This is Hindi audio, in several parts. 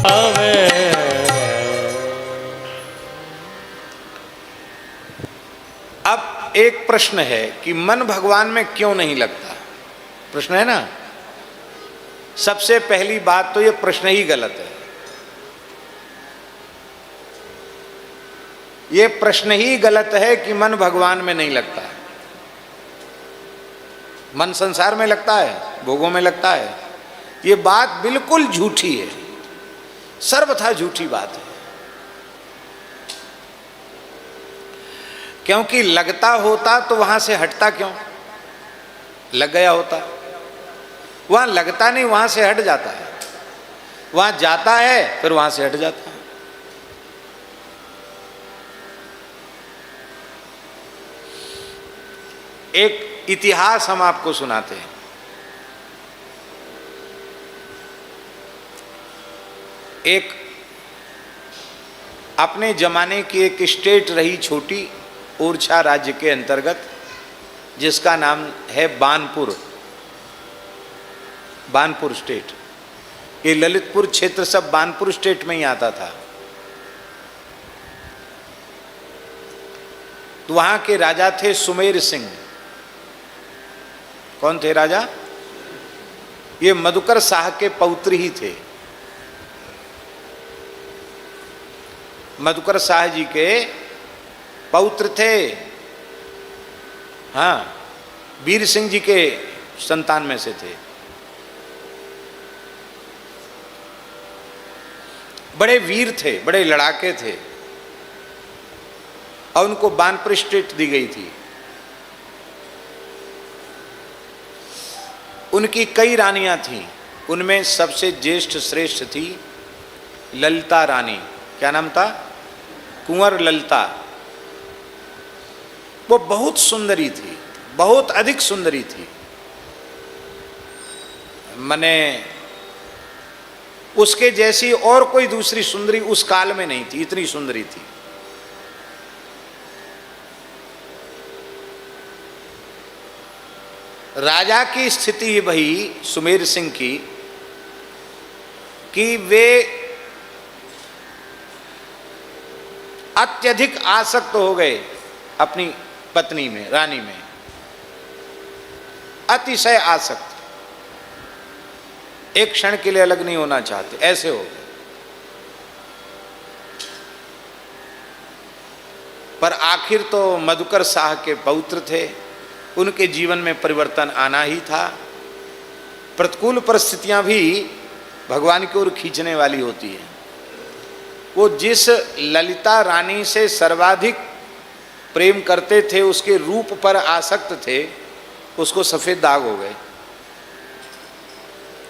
हमें। अब एक प्रश्न है कि मन भगवान में क्यों नहीं लगता, प्रश्न है ना। सबसे पहली बात तो ये प्रश्न ही गलत है, ये प्रश्न ही गलत है कि मन भगवान में नहीं लगता है। मन संसार में लगता है, भोगों में लगता है, ये बात बिल्कुल झूठी है, सर्वथा झूठी बात है। क्योंकि लगता होता तो वहां से हटता क्यों, लग गया होता। वहां लगता नहीं, वहां से हट जाता है, वहां जाता है फिर वहां से हट जाता है। एक इतिहास हम आपको सुनाते हैं। एक अपने जमाने की एक स्टेट रही छोटी, ओरछा राज्य के अंतर्गत, जिसका नाम है बानपुर, बानपुर स्टेट। ये ललितपुर क्षेत्र सब बानपुर स्टेट में ही आता था। तो वहां के राजा थे सुमेर सिंह। कौन थे राजा? ये मधुकर शाह के पौत्र ही थे। मधुकर शाह जी के पौत्र थे। हाँ, वीर सिंह जी के संतान में से थे। बड़े वीर थे, बड़े लड़ाके थे, और उनको बानपुर स्टेट दी गई थी। उनकी कई रानियां थीं, उनमें सबसे ज्येष्ठ श्रेष्ठ थी ललिता रानी। क्या नाम था? कुंवर ललिता। वो बहुत सुंदरी थी, बहुत अधिक सुंदरी थी। मने उसके जैसी और कोई दूसरी सुंदरी उस काल में नहीं थी, इतनी सुंदरी थी। राजा की स्थिति वही सुमेर सिंह की कि वे अत्यधिक आसक्त हो गए अपनी पत्नी में, रानी में, अतिशय आसक्त, एक क्षण के लिए अलग नहीं होना चाहते, ऐसे हो गए। पर आखिर तो मधुकर शाह के पौत्र थे, उनके जीवन में परिवर्तन आना ही था। प्रतिकूल परिस्थितियां भी भगवान की ओर खींचने वाली होती है। वो जिस ललिता रानी से सर्वाधिक प्रेम करते थे, उसके रूप पर आसक्त थे, उसको सफेद दाग हो गए,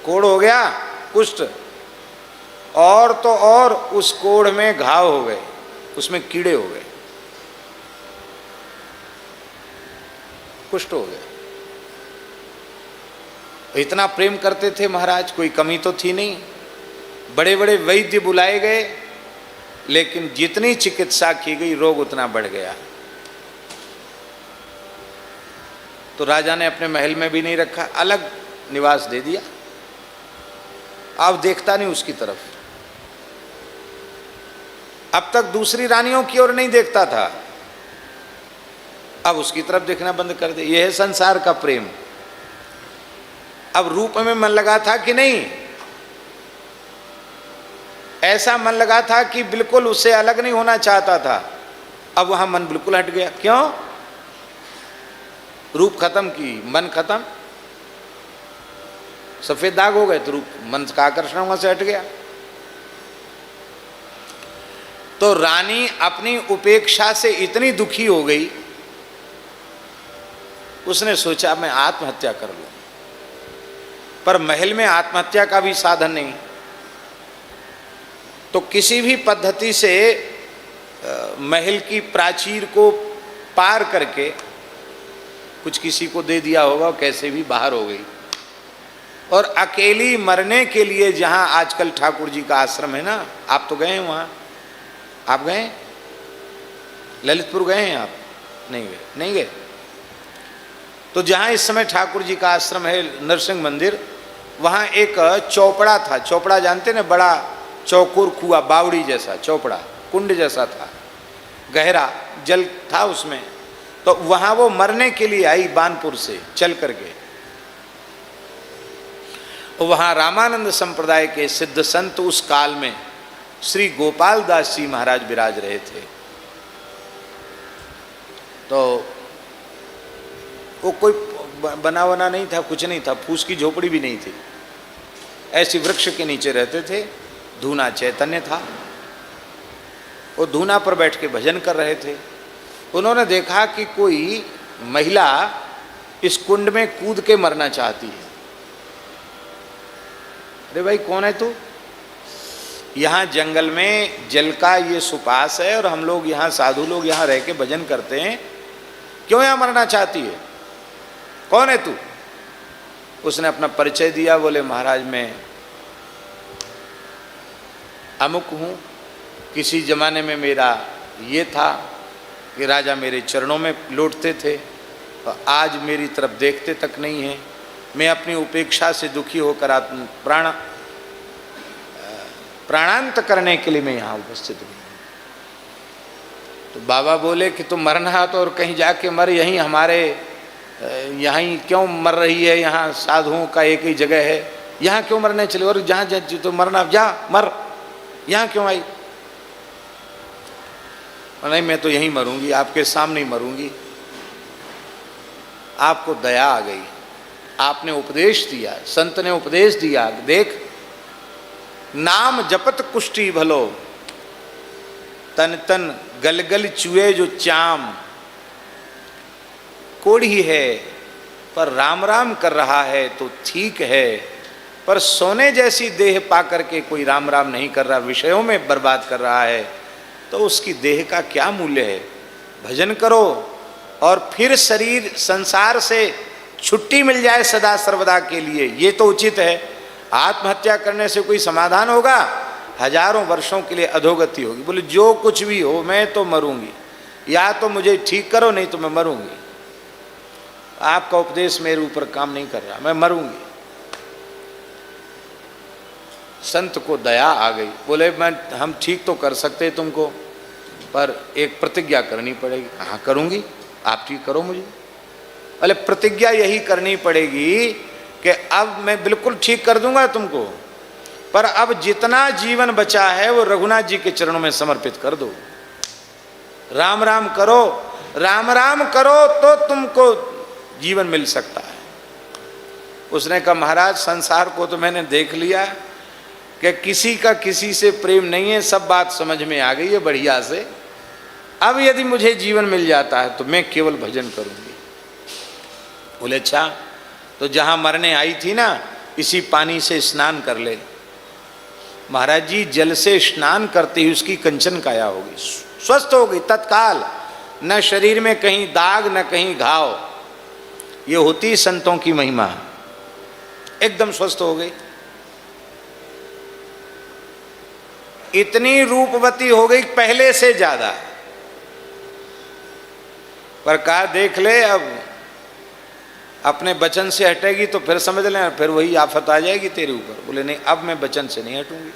कोढ़ हो गया, कुष्ठ, और तो और उस कोढ़ में घाव हो गए, उसमें कीड़े हो गए, कुष्ठ हो गया। इतना प्रेम करते थे महाराज, कोई कमी तो थी नहीं। बड़े बड़े वैद्य बुलाए गए, लेकिन जितनी चिकित्सा की गई रोग उतना बढ़ गया। तो राजा ने अपने महल में भी नहीं रखा, अलग निवास दे दिया। अब देखता नहीं उसकी तरफ। अब तक दूसरी रानियों की ओर नहीं देखता था, अब उसकी तरफ देखना बंद कर दे। यह है संसार का प्रेम। अब रूप में मन लगा था कि नहीं? ऐसा मन लगा था कि बिल्कुल उससे अलग नहीं होना चाहता था। अब वहां मन बिल्कुल हट गया। क्यों? रूप खत्म की, मन खत्म, सफेद दाग हो गए, तो रूप, मन का आकर्षण वहां से हट गया। तो रानी अपनी उपेक्षा से इतनी दुखी हो गई, उसने सोचा मैं आत्महत्या कर लूं। पर महल में आत्महत्या का भी साधन नहीं, तो किसी भी पद्धति से महल की प्राचीर को पार करके कुछ किसी को दे दिया होगा, कैसे भी बाहर हो गई। और अकेली मरने के लिए, जहां आजकल ठाकुर जी का आश्रम है ना, आप तो गए हैं वहां, आप गए? ललितपुर गए हैं आप? नहीं गए? नहीं गए? तो जहां इस समय ठाकुर जी का आश्रम है, नरसिंह मंदिर, वहां एक चौपड़ा था। चौपड़ा जानते ना, बड़ा चौकोर कुआ, बावड़ी जैसा, चौपड़ा कुंड जैसा था, गहरा जल था उसमें। तो वहां वो मरने के लिए आई बानपुर से चल करके। वहां रामानंद संप्रदाय के सिद्ध संत उस काल में श्री गोपाल दास जी महाराज विराज रहे थे। तो वो कोई बना वना नहीं था, कुछ नहीं था, फूस की झोपड़ी भी नहीं थी, ऐसी वृक्ष के नीचे रहते थे। धूना चैतन्य था, वो धूना पर बैठ के भजन कर रहे थे। उन्होंने देखा कि कोई महिला इस कुंड में कूद के मरना चाहती है। अरे भाई कौन है तू? यहाँ जंगल में जल का ये सुपास है और हम लोग यहाँ साधु लोग यहाँ रह के भजन करते हैं, क्यों यहाँ मरना चाहती है? कौन है तू? उसने अपना परिचय दिया, बोले महाराज मैं अमुक हूँ, किसी जमाने में मेरा ये था कि राजा मेरे चरणों में लौटते थे और आज मेरी तरफ देखते तक नहीं है। मैं अपनी उपेक्षा से दुखी होकर प्राणांत करने के लिए मैं यहाँ उपस्थित हूँ। तो बाबा बोले कि तुम मरना है तो और कहीं जाके मर, यहीं हमारे यहाँ क्यों मर रही है? यहाँ साधुओं का एक ही जगह है, यहाँ क्यों मरने चले? और जहाँ तो मरना जा मर, यहाँ क्यों आई? नहीं मैं तो यहीं मरूंगी, आपके सामने ही मरूंगी। आपको दया आ गई, आपने उपदेश दिया, संत ने उपदेश दिया, देख नाम जपत कुष्ठी भलो, तन तन गलगल चुए जो चाम। कोढ़ी है पर राम राम कर रहा है तो ठीक है, पर सोने जैसी देह पाकर के कोई राम राम नहीं कर रहा, विषयों में बर्बाद कर रहा है, तो उसकी देह का क्या मूल्य है? भजन करो और फिर शरीर संसार से छुट्टी मिल जाए सदा सर्वदा के लिए, ये तो उचित है। आत्महत्या करने से कोई समाधान होगा? हजारों वर्षों के लिए अधोगति होगी। बोले जो कुछ भी हो मैं तो मरूंगी, या तो मुझे ठीक करो नहीं तो मैं मरूंगी। आपका उपदेश मेरे ऊपर काम नहीं कर रहा, मैं मरूंगी। संत को दया आ गई, बोले हम ठीक तो कर सकते तुमको, पर एक प्रतिज्ञा करनी पड़ेगी। हाँ करूंगी, आप ठीक करो मुझे। बोले प्रतिज्ञा यही करनी पड़ेगी कि अब मैं बिल्कुल ठीक कर दूंगा तुमको, पर अब जितना जीवन बचा है वो रघुनाथ जी के चरणों में समर्पित कर दो। राम राम करो, राम राम करो तो तुमको जीवन मिल सकता है। उसने कहा महाराज संसार को तो मैंने देख लिया कि किसी का किसी से प्रेम नहीं है, सब बात समझ में आ गई है बढ़िया से। अब यदि मुझे जीवन मिल जाता है तो मैं केवल भजन करूंगी। बोले अच्छा, तो जहां मरने आई थी ना, इसी पानी से स्नान कर ले। महाराज जी जल से स्नान करते ही उसकी कंचन काया होगी, स्वस्थ हो गई तत्काल, न शरीर में कहीं दाग न कहीं घाव। ये होती संतों की महिमा, एकदम स्वस्थ हो गई। इतनी रूपवती हो गई पहले से ज्यादा। पर कहा देख ले, अब अपने वचन से हटेगी तो फिर समझ लें, फिर वही आफत आ जाएगी तेरे ऊपर। बोले नहीं, अब मैं वचन से नहीं हटूंगी,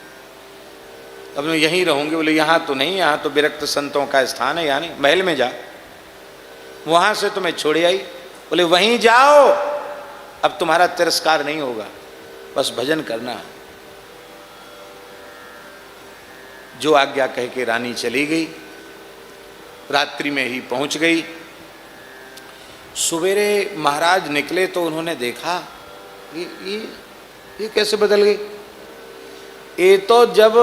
अब मैं यहीं रहूंगी। बोले यहाँ तो नहीं, यहाँ तो विरक्त संतों का स्थान है, यहाँ नहीं, महल में जा। वहां से तो मैं छोड़ आई। बोले वहीं जाओ, अब तुम्हारा तिरस्कार नहीं होगा, बस भजन करना। जो आज्ञा कह के रानी चली गई, रात्रि में ही पहुंच गई। सवेरे महाराज निकले तो उन्होंने देखा ये कैसे बदल गई? ये तो जब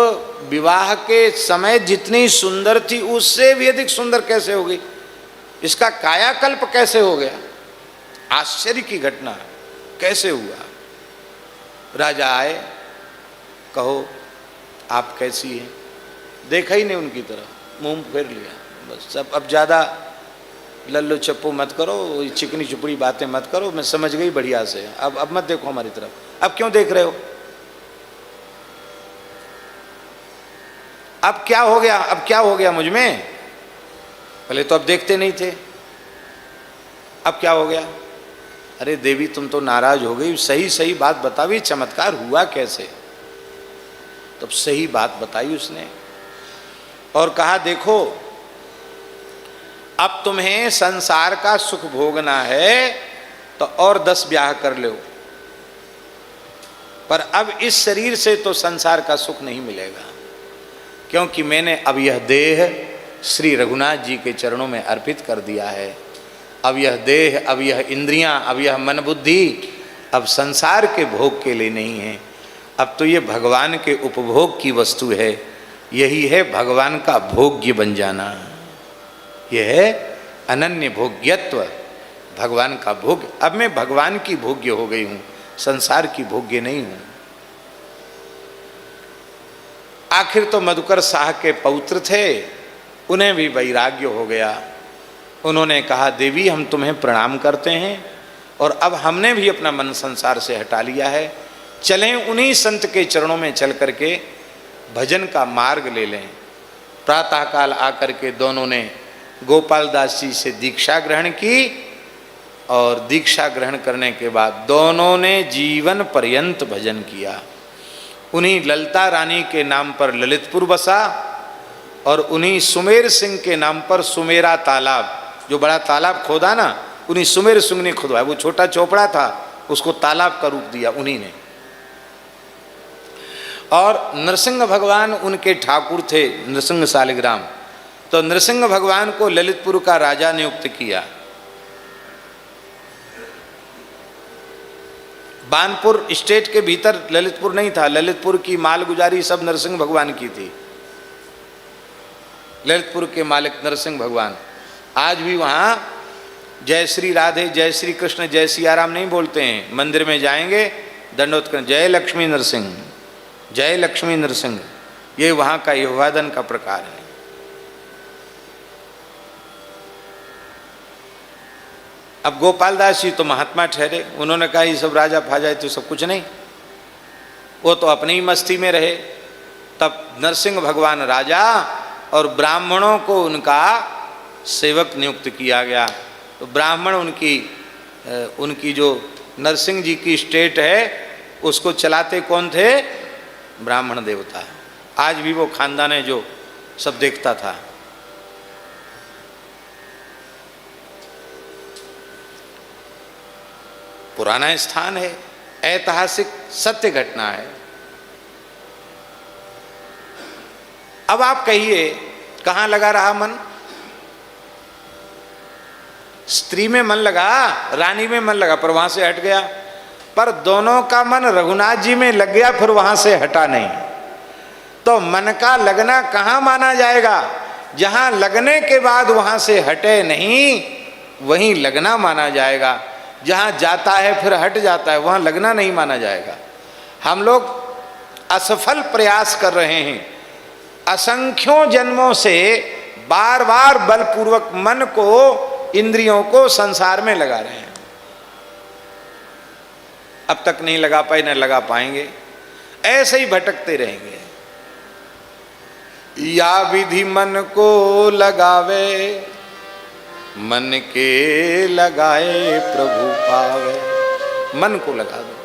विवाह के समय जितनी सुंदर थी उससे भी अधिक सुंदर कैसे हो गई? इसका कायाकल्प कैसे हो गया? आश्चर्य की घटना कैसे हुआ? राजा आए, कहो आप कैसी हैं? देखा ही नहीं उनकी तरफ, मुंह फेर लिया बस। सब अब ज़्यादा लल्लो चप्पू मत करो, चिकनी चुपड़ी बातें मत करो, मैं समझ गई बढ़िया से। अब मत देखो हमारी तरफ। अब क्यों देख रहे हो? अब क्या हो गया? अब क्या हो गया मुझ में? पहले तो अब देखते नहीं थे, अब क्या हो गया? अरे देवी तुम तो नाराज हो गई, सही सही बात बतावी, चमत्कार हुआ कैसे? तब सही बात बताई उसने और कहा देखो, अब तुम्हें संसार का सुख भोगना है तो और 10 ब्याह कर लो, पर अब इस शरीर से तो संसार का सुख नहीं मिलेगा, क्योंकि मैंने अब यह देह श्री रघुनाथ जी के चरणों में अर्पित कर दिया है। अब यह देह, अब यह इंद्रियां, अब यह मन बुद्धि अब संसार के भोग के लिए नहीं है, अब तो ये भगवान के उपभोग की वस्तु है। यही है भगवान का भोग्य बन जाना, यह है अनन्य भोग्यत्व, भगवान का भोग्य। अब मैं भगवान की भोग्य हो गई हूँ, संसार की भोग्य नहीं हूँ। आखिर तो मधुकर शाह के पौत्र थे, उन्हें भी वैराग्य हो गया। उन्होंने कहा देवी हम तुम्हें प्रणाम करते हैं और अब हमने भी अपना मन संसार से हटा लिया है, चलें उन्हीं संत के चरणों में चल करके भजन का मार्ग ले लें। प्रातःकाल आकर के दोनों ने गोपाल दास जी से दीक्षा ग्रहण की और दीक्षा ग्रहण करने के बाद दोनों ने जीवन पर्यंत भजन किया। उन्हीं ललिता रानी के नाम पर ललितपुर बसा और उन्हीं सुमेर सिंह के नाम पर सुमेरा तालाब, जो बड़ा तालाब खोदा ना, उन्हीं सुमेर सिंह ने खुदवाया। वो छोटा चौपड़ा था, उसको तालाब का रूप दिया उन्हीं ने। और नरसिंह भगवान उनके ठाकुर थे, नरसिंह सालिग्राम, तो नरसिंह भगवान को ललितपुर का राजा नियुक्त किया। बानपुर स्टेट के भीतर ललितपुर नहीं था, ललितपुर की मालगुजारी सब नरसिंह भगवान की थी। ललितपुर के मालिक नरसिंह भगवान। आज भी वहाँ जय श्री राधे, जय श्री कृष्ण, जय सिया राम नहीं बोलते हैं। मंदिर में जाएंगे दंडोत करें, जय लक्ष्मी नरसिंह, जय लक्ष्मी नरसिंह, ये वहाँ का अभिवादन का प्रकार है। अब गोपाल दास जी तो महात्मा ठहरे, उन्होंने कहा ये सब राजा फाजा तो सब कुछ नहीं, वो तो अपनी ही मस्ती में रहे। तब नरसिंह भगवान राजा और ब्राह्मणों को उनका सेवक नियुक्त किया गया। तो ब्राह्मण उनकी जो नरसिंह जी की स्टेट है उसको चलाते कौन थे? ब्राह्मण देवता। आज भी वो खानदान है जो सब देखता था। पुराना स्थान है, ऐतिहासिक सत्य घटना है। अब आप कहिए कहाँ लगा रहा मन? स्त्री में मन लगा, रानी में मन लगा, पर वहां से हट गया। पर दोनों का मन रघुनाथ जी में लग गया, फिर वहां से हटा नहीं। तो मन का लगना कहाँ माना जाएगा? जहां लगने के बाद वहां से हटे नहीं, वहीं लगना माना जाएगा। जहां जाता है फिर हट जाता है, वहां लगना नहीं माना जाएगा। हम लोग असफल प्रयास कर रहे हैं, असंख्यों जन्मों से बार बार बलपूर्वक मन को, इंद्रियों को संसार में लगा रहे हैं। अब तक नहीं लगा पाए, न लगा पाएंगे, ऐसे ही भटकते रहेंगे। या विधि मन को लगावे, मन के लगाए प्रभु पावे। मन को लगा दो।